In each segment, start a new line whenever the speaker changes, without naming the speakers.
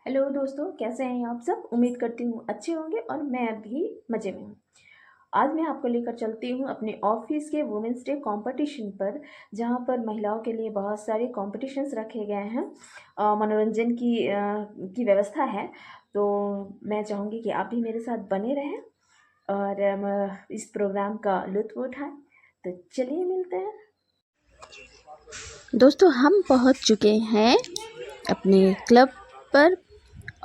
Hello दोस्तों, कैसे हैं आप सब। उम्मीद करती हूँ अच्छे होंगे और मैं भी मज़े में हूँ। आज मैं आपको लेकर चलती हूँ अपने ऑफिस के वुमेंस डे कंपटीशन पर, जहाँ पर महिलाओं के लिए बहुत सारे कॉम्पिटिशन्स रखे गए हैं। मनोरंजन की व्यवस्था है। तो मैं चाहूँगी कि आप भी मेरे साथ बने रहें और इस प्रोग्राम का लुत्फ़ उठाएं। तो चलिए मिलते हैं। दोस्तों, हम पहुँच चुके हैं अपने क्लब पर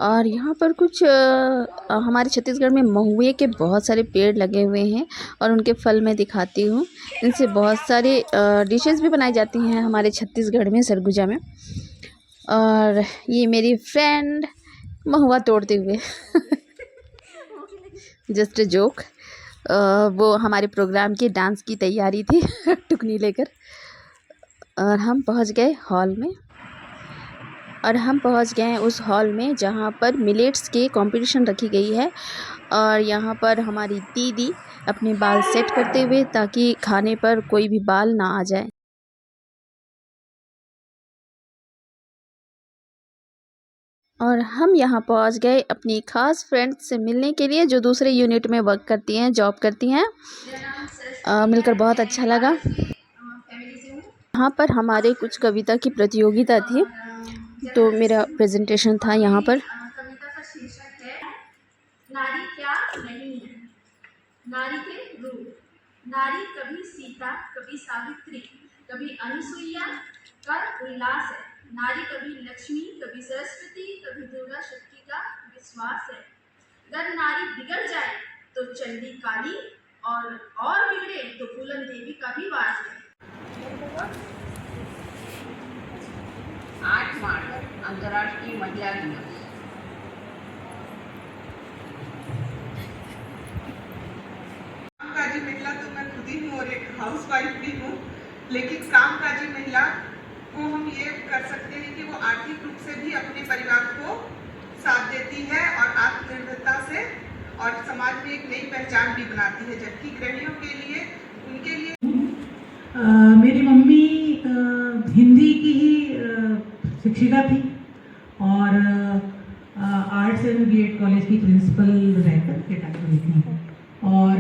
और यहाँ पर कुछ हमारे छत्तीसगढ़ में महुए के बहुत सारे पेड़ लगे हुए हैं और उनके फल मैं दिखाती हूँ। इनसे बहुत सारे डिशेस भी बनाई जाती हैं हमारे छत्तीसगढ़ में, सरगुजा में। और ये मेरी फ्रेंड महुआ तोड़ते हुए जस्ट अ जोक। वो हमारे प्रोग्राम की डांस की तैयारी थी टुकनी लेकर। और हम पहुँच गए हॉल में और हम पहुंच गए हैं उस हॉल में जहां पर मिलेट्स के कंपटीशन रखी गई है। और यहाँ पर हमारी दीदी अपने बाल सेट करते हुए, ताकि खाने पर कोई भी बाल ना आ जाए। और हम यहाँ पहुँच गए अपनी खास फ्रेंड से मिलने के लिए, जो दूसरे यूनिट में वर्क करती हैं, जॉब करती हैं। मिलकर बहुत अच्छा लगा। यहाँ पर हमारे कुछ कविता की प्रतियोगिता थी, तो मेरा प्रेजेंटेशन था यहाँ पर। कविता का शीर्षक है नारी क्या नहीं है। नारी के रूप। नारी कभी सीता, कभी सावित्री, कभी अनुसुईया का उल्लास है। नारी कभी लक्ष्मी, कभी सरस्वती, कभी दुर्गा शक्ति का विश्वास है। अगर नारी बिगड़ जाए तो चंडी काली, और बिगड़े तो फूलन देवी का भी वास है।
8 मार्च अंतर्राष्ट्रीय महिला दिवस। कामकाजी महिला तो मैं खुद ही हूँ और एक हाउसवाइफ भी हूँ, लेकिन कामकाजी महिला को हम ये कर सकते हैं कि वो आर्थिक रूप से भी अपने परिवार को साथ देती है और आत्मनिर्भरता से और समाज में एक नई पहचान भी बनाती है। जबकि गृहिणियों के लिए, उनके लिए
मेरी मम्मी हिंदी की ही शिक्षिका थी और आर्ट्स एंड बीएड कॉलेज की प्रिंसिपल रहकर के टाइम हुई थी। और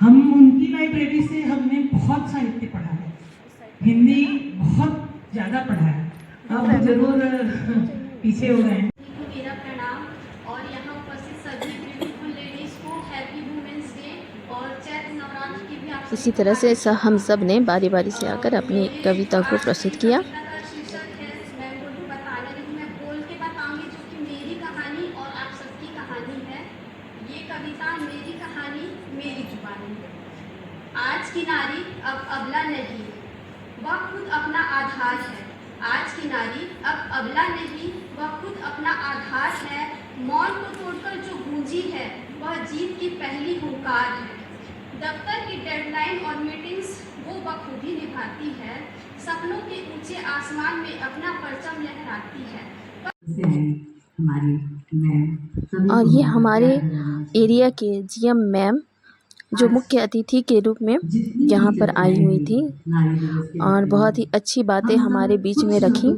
हम उनकी लाइब्रेरी से हमने बहुत साहित्य पढ़ा है, हिंदी बहुत ज़्यादा पढ़ा है। अब जरूर पीछे हो गए हैं।
मेरा प्रणाम और यहाँ उपस्थित सभी ब्यूटीफुल लेडीज को हैप्पी वुमेन्स डे और चैत्र नवरात्र की भी आप
इसी तरह से हम सब ने बारी बारी से आकर अपनी कविता को प्रस्तुत किया।
आज की नारी अब अबला नहीं, वह खुद अपना आधार है। आज की नारी अब अबला नहीं, वह खुद अपना आधार है। मौन को तोड़कर जो गूंजी है, वह जीत की पहली हुंकार है। दफ्तर की डेडलाइन और मीटिंग्स वो बखूबी निभाती है। सपनों के ऊंचे आसमान में अपना परचम लहराती है।
और ये हमारे एरिया के जीएम मैम, जो मुख्य अतिथि के रूप में यहाँ पर आई हुई थी और बहुत ही अच्छी बातें हमारे बीच में रखी।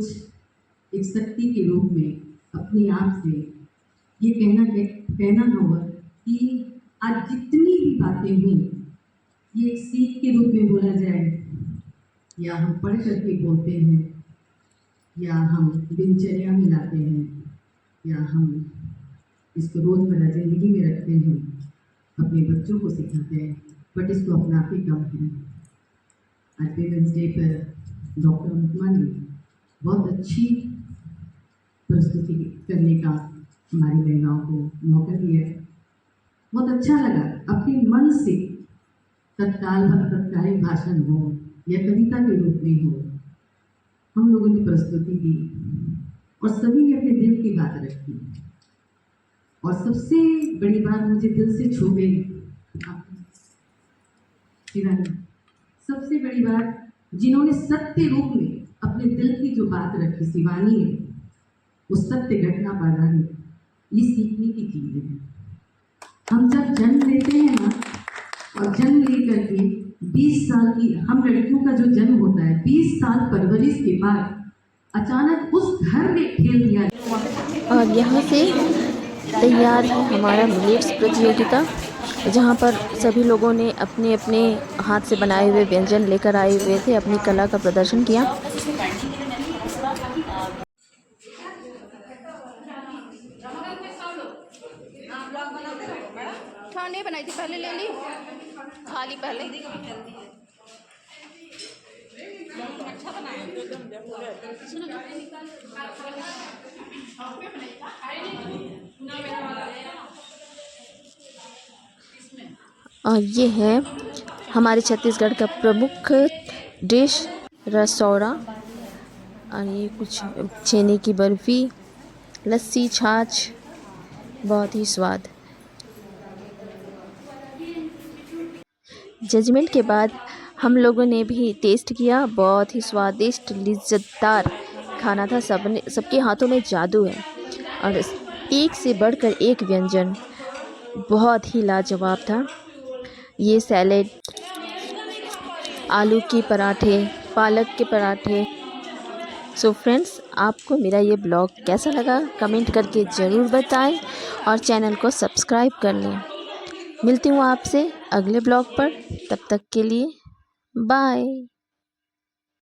एक शक्ति के रूप में अपने आप से ये कहना होगा कि आज जितनी भी बातें हुई, ये एक सीख के रूप में बोला जाए, या हम पढ़ करके बोलते हैं, या हम दिनचर्या में लाते हैं, या हम इसको रोजमर्रा जिंदगी में रखते हैं, अपने बच्चों को सिखाते हैं, बट इसको अपनाते कम हैं। आज वुमेन्स डे पर डॉक्टर अनुपमा ने बहुत अच्छी प्रस्तुति करने का हमारी महिलाओं को मौका दिया। बहुत अच्छा लगा। अपने मन से तत्कालीन भाषण हो या कविता के रूप में हो, हम लोगों ने प्रस्तुति दी और सभी ने अपने दिल की बात रखी। और सबसे बड़ी बात मुझे दिल से छू गई, सबसे बड़ी बात, जिन्होंने सत्य रूप में अपने दिल की जो बात रखी, शिवानी ने, वो सत्य घटना पर आधारित, ये सीखने की चीज़ है। हम जब जन्म लेते हैं ना, और जन्म लेकर के 20 साल की, हम लड़कियों का जो जन्म होता है 20 साल परवरिश के बाद अचानक उस घर में ठेल दिया।
और यहाँ से तैयार है हमारा मिलेट्स प्रतियोगिता, जहाँ पर सभी लोगों ने अपने अपने हाथ से बनाए हुए व्यंजन लेकर आए हुए थे, अपनी कला का प्रदर्शन किया।
खाने बनाई थी, पहले ले ली, खा ली पहले।
और ये है हमारे छत्तीसगढ़ का प्रमुख डिश रसौड़ा। और ये कुछ छेने की बर्फ़ी, लस्सी, छाछ, बहुत ही स्वाद। जजमेंट के बाद हम लोगों ने भी टेस्ट किया, बहुत ही स्वादिष्ट लिज़्ज़तदार खाना था। सबके हाथों में जादू है और एक से बढ़कर एक व्यंजन बहुत ही लाजवाब था। ये सैलेड, आलू के पराठे, पालक के पराठे। सो फ्रेंड्स, आपको मेरा ये ब्लॉग कैसा लगा कमेंट करके ज़रूर बताएं और चैनल को सब्सक्राइब कर लें। मिलती हूँ आपसे अगले ब्लॉग पर, तब तक के लिए बाय।